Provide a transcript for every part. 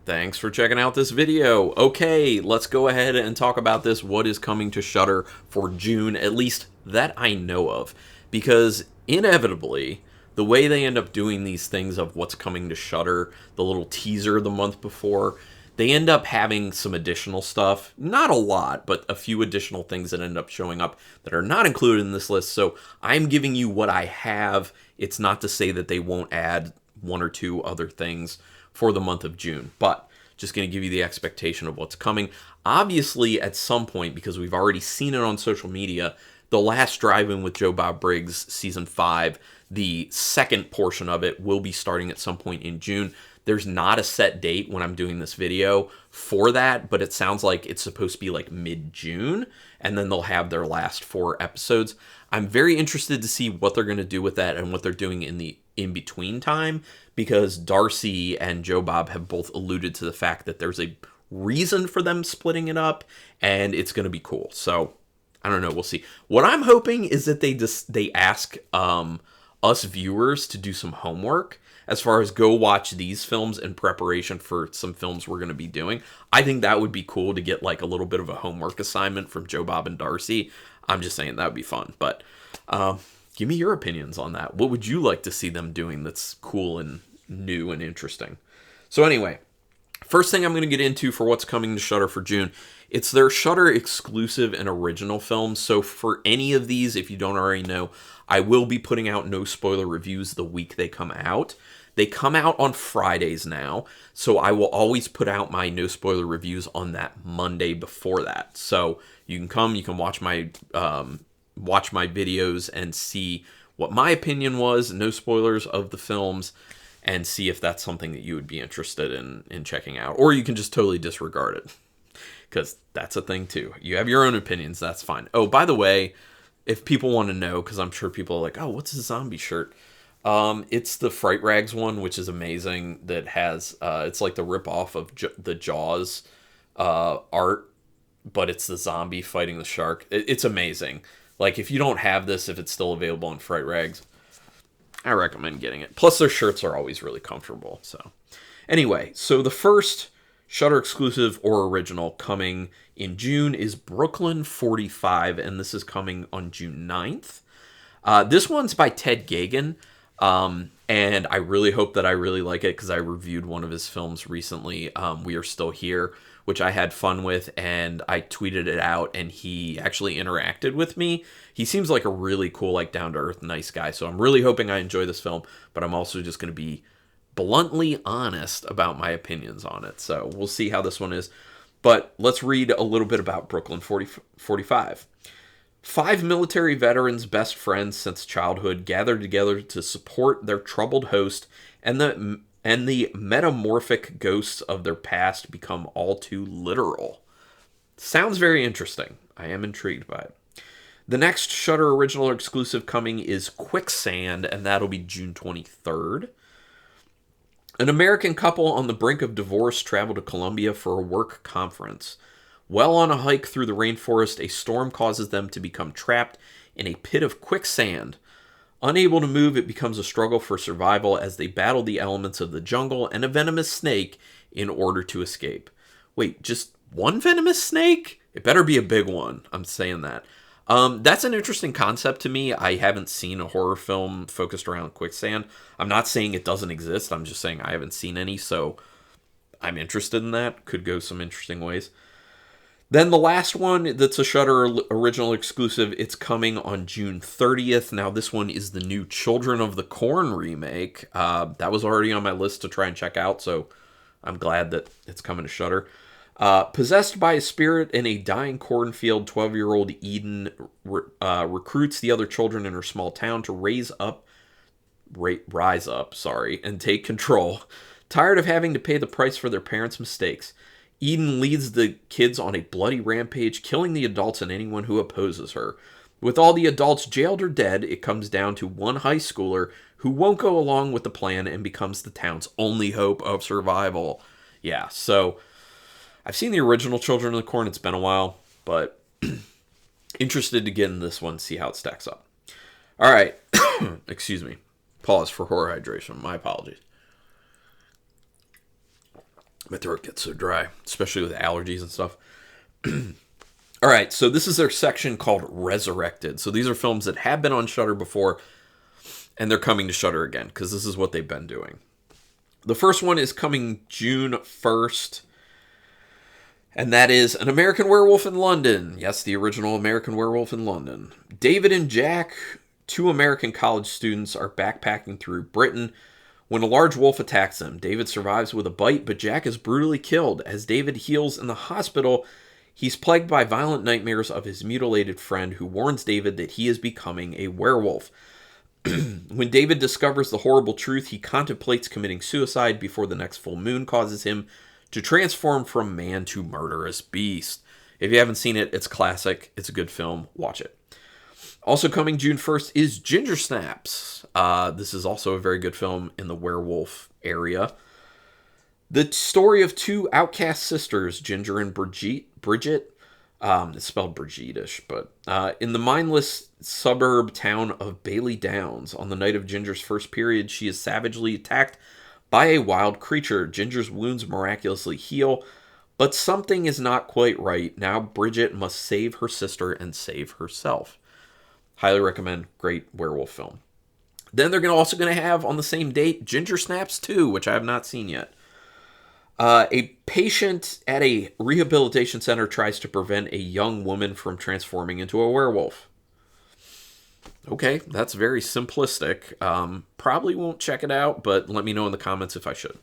Thanks for checking out this video. Okay, let's go ahead and talk about this. What is coming to Shudder for June, at least that I know of. Because inevitably, the way they end up doing these things of what's coming to Shudder, the little teaser the month before, they end up having some additional stuff. Not a lot, but a few additional things that end up showing up that are not included in this list. So I'm giving you what I have. It's not to say that they won't add one or two other things for the month of June, but just going to give you the expectation of what's coming. Obviously, at some point, because we've already seen it on social media, The Last Drive-In with Joe Bob Briggs, Season 5, the second portion of it will be starting at some point in June. There's not a set date when I'm doing this video for that, but it sounds like it's supposed to be like mid-June, and then they'll have their last 4 episodes. I'm very interested to see what they're going to do with that and what they're doing in the in-between time, because Darcy and Joe Bob have both alluded to the fact that there's a reason for them splitting it up, and it's going to be cool. So, I don't know, we'll see. What I'm hoping is that they ask us viewers to do some homework as far as go watch these films in preparation for some films we're going to be doing. I think that would be cool to get like a little bit of a homework assignment from Joe Bob and Darcy. I'm just saying that would be fun. But give me your opinions on that. What would you like to see them doing that's cool and new and interesting? So anyway, first thing I'm going to get into for what's coming to Shudder for June, it's their Shudder exclusive and original films. So for any of these, if you don't already know, I will be putting out no spoiler reviews the week they come out. They come out on Fridays now, so I will always put out my no spoiler reviews on that Monday before that. So you can come, you can watch my videos and see what my opinion was, no spoilers of the films, and see if that's something that you would be interested in checking out. Or you can just totally disregard it, because that's a thing too. You have your own opinions, that's fine. Oh, by the way, if people want to know, because I'm sure people are like, oh, what's a zombie shirt? It's the Fright Rags one, which is amazing, that has, it's like the rip-off of the Jaws art, but it's the zombie fighting the shark. It's amazing. Like, if you don't have this, if it's still available on Fright Rags, I recommend getting it. Plus, their shirts are always really comfortable. So, anyway, so the first Shudder exclusive or original coming in June is Brooklyn 45, and this is coming on June 9th. This one's by Ted Gagin, and I really hope that I really like it, because I reviewed one of his films recently, We Are Still Here, which I had fun with, and I tweeted it out, and he actually interacted with me. He seems like a really cool, like, down-to-earth, nice guy, so I'm really hoping I enjoy this film, but I'm also just going to be bluntly honest about my opinions on it, so we'll see how this one is. But let's read a little bit about Brooklyn 45. 5 military veterans, best friends since childhood, gather together to support their troubled host, and the metamorphic ghosts of their past become all too literal. Sounds very interesting. I am intrigued by it. The next Shudder original exclusive coming is Quicksand, and that'll be June 23rd. An American couple on the brink of divorce travel to Colombia for a work conference. While on a hike through the rainforest, a storm causes them to become trapped in a pit of quicksand. Unable to move, it becomes a struggle for survival as they battle the elements of the jungle and a venomous snake in order to escape. Wait, just one venomous snake? It better be a big one. I'm saying that. That's an interesting concept to me. I haven't seen a horror film focused around quicksand. I'm not saying it doesn't exist. I'm just saying I haven't seen any, so I'm interested in that. Could go some interesting ways. Then the last one that's a Shudder original exclusive, it's coming on June 30th. Now, this one is the new Children of the Corn remake. That was already on my list to try and check out, so I'm glad that it's coming to Shudder. Possessed by a spirit in a dying cornfield, 12-year-old Eden recruits the other children in her small town to rise up, and take control. Tired of having to pay the price for their parents' mistakes, Eden leads the kids on a bloody rampage, killing the adults and anyone who opposes her. With all the adults jailed or dead, it comes down to one high schooler who won't go along with the plan and becomes the town's only hope of survival. Yeah, so I've seen the original Children of the Corn. It's been a while, but interested to get in this one, see how it stacks up. All right. Excuse me. Pause for horror hydration. My apologies. My throat gets so dry, especially with allergies and stuff. All right, so this is their section called Resurrected. So these are films that have been on Shudder before, and they're coming to Shudder again, because this is what they've been doing. The first one is coming June 1st, and that is An American Werewolf in London. Yes, the original American Werewolf in London. David and Jack, two American college students, are backpacking through Britain when a large wolf attacks them. David survives with a bite, but Jack is brutally killed. As David heals in the hospital, he's plagued by violent nightmares of his mutilated friend, who warns David that he is becoming a werewolf. When David discovers the horrible truth, he contemplates committing suicide before the next full moon causes him to transform from man to murderous beast. If you haven't seen it, it's classic. It's a good film. Watch it. Also coming June 1st is Ginger Snaps. This is also a very good film in the werewolf area. The story of two outcast sisters, Ginger and Bridget, it's spelled Brigittish, but in the mindless suburb town of Bailey Downs. On the night of Ginger's first period, she is savagely attacked by a wild creature. Ginger's wounds miraculously heal, but something is not quite right. Now Bridget must save her sister and save herself. Highly recommend. Great werewolf film. Then they're also going to have on the same date Ginger Snaps 2, which I have not seen yet. A patient at a rehabilitation center tries to prevent a young woman from transforming into a werewolf. Okay, that's very simplistic. Probably won't check it out, but let me know in the comments if I should.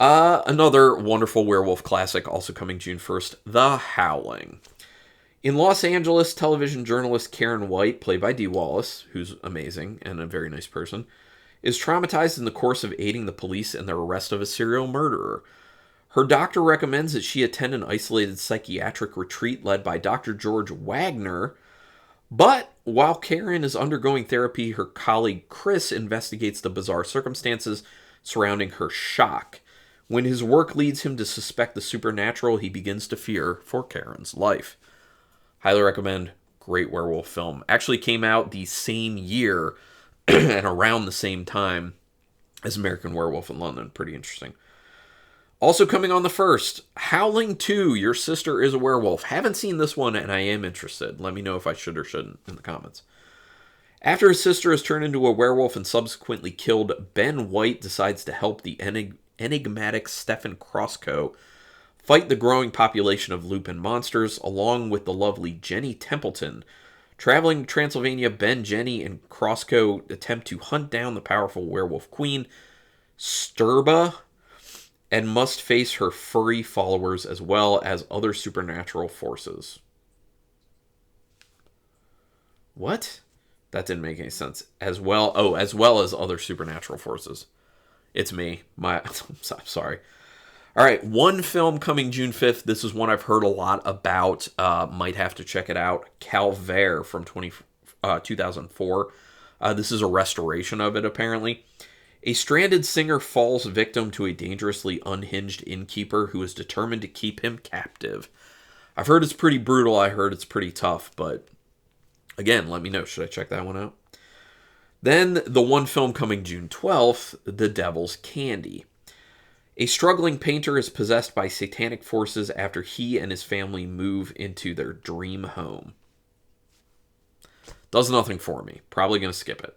Another wonderful werewolf classic, also coming June 1st, The Howling. In Los Angeles, television journalist Karen White, played by Dee Wallace, who's amazing and a very nice person, is traumatized in the course of aiding the police in their arrest of a serial murderer. Her doctor recommends that she attend an isolated psychiatric retreat led by Dr. George Wagner, but while Karen is undergoing therapy, her colleague Chris investigates the bizarre circumstances surrounding her shock. When his work leads him to suspect the supernatural, he begins to fear for Karen's life. Highly recommend. Great werewolf film. Actually came out the same year and around the same time as American Werewolf in London. Pretty interesting. Also coming on the 1st, Howling 2, Your Sister is a Werewolf. Haven't seen this one, and I am interested. Let me know if I should or shouldn't in the comments. After his sister is turned into a werewolf and subsequently killed, Ben White decides to help the enigmatic Stephen Croscoe fight the growing population of Lupin monsters, along with the lovely Jenny Templeton. Traveling to Transylvania, Ben, Jenny, and Croscoe attempt to hunt down the powerful werewolf queen, Sturba, and must face her furry followers as well as other supernatural forces. What? That didn't make any sense. As well as other supernatural forces. It's me. I'm sorry. All right, one film coming June 5th. This is one I've heard a lot about. Might have to check it out. Calvaire from 2004. This is a restoration of it, apparently. A stranded singer falls victim to a dangerously unhinged innkeeper who is determined to keep him captive. I've heard it's pretty brutal. I heard it's pretty tough, but again, let me know. Should I check that one out? Then the one film coming June 12th, The Devil's Candy. A struggling painter is possessed by satanic forces after he and his family move into their dream home. Does nothing for me. Probably going to skip it.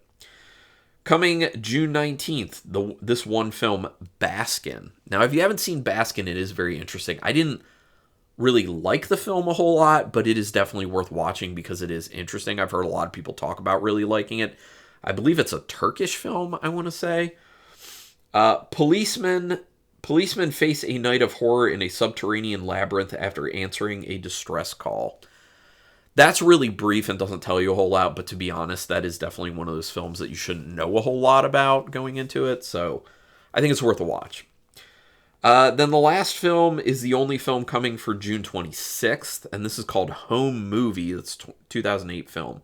Coming June 19th, this one film, Baskin. Now, if you haven't seen Baskin, it is very interesting. I didn't really like the film a whole lot, but it is definitely worth watching because it is interesting. I've heard a lot of people talk about really liking it. I believe it's a Turkish film, I want to say. Policemen face a night of horror in a subterranean labyrinth after answering a distress call. That's really brief and doesn't tell you a whole lot, but to be honest, that is definitely one of those films that you shouldn't know a whole lot about going into it, so I think it's worth a watch. Then the last film is the only film coming for June 26th, and this is called Home Movie. It's a 2008 film.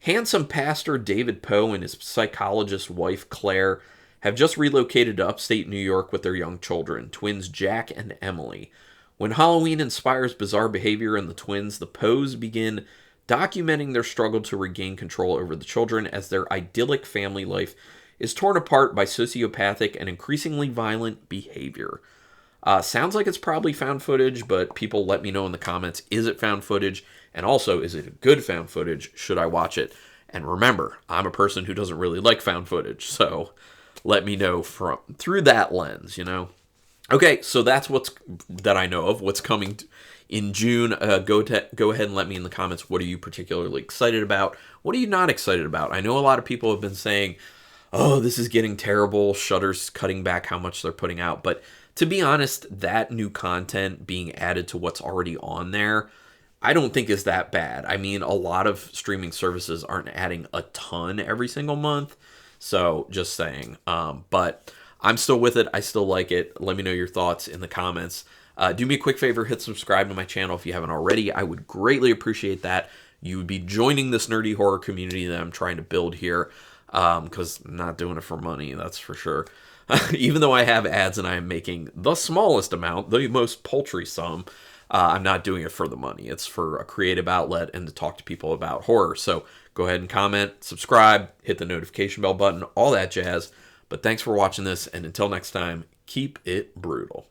Handsome pastor David Poe and his psychologist wife Claire have just relocated to upstate New York with their young children, twins Jack and Emily. When Halloween inspires bizarre behavior in the twins, the Poes begin documenting their struggle to regain control over the children as their idyllic family life is torn apart by sociopathic and increasingly violent behavior. Sounds like it's probably found footage, but people let me know in the comments, is it found footage? And also, is it a good found footage? Should I watch it? And remember, I'm a person who doesn't really like found footage, so let me know through that lens, you know? Okay, so that's that I know of. What's coming in June? Go ahead and let me in the comments. What are you particularly excited about? What are you not excited about? I know a lot of people have been saying, "Oh, this is getting terrible. Shudder's cutting back how much they're putting out." But to be honest, that new content being added to what's already on there, I don't think is that bad. I mean, a lot of streaming services aren't adding a ton every single month, so just saying. But I'm still with it. I still like it. Let me know your thoughts in the comments. Do me a quick favor, hit subscribe to my channel if you haven't already. I would greatly appreciate that. You would be joining this nerdy horror community that I'm trying to build here, because I'm not doing it for money, that's for sure. Even though I have ads and I am making the smallest amount, the most paltry sum, I'm not doing it for the money. It's for a creative outlet and to talk to people about horror. So go ahead and comment, subscribe, hit the notification bell button, all that jazz. But thanks for watching this, and until next time, keep it brutal.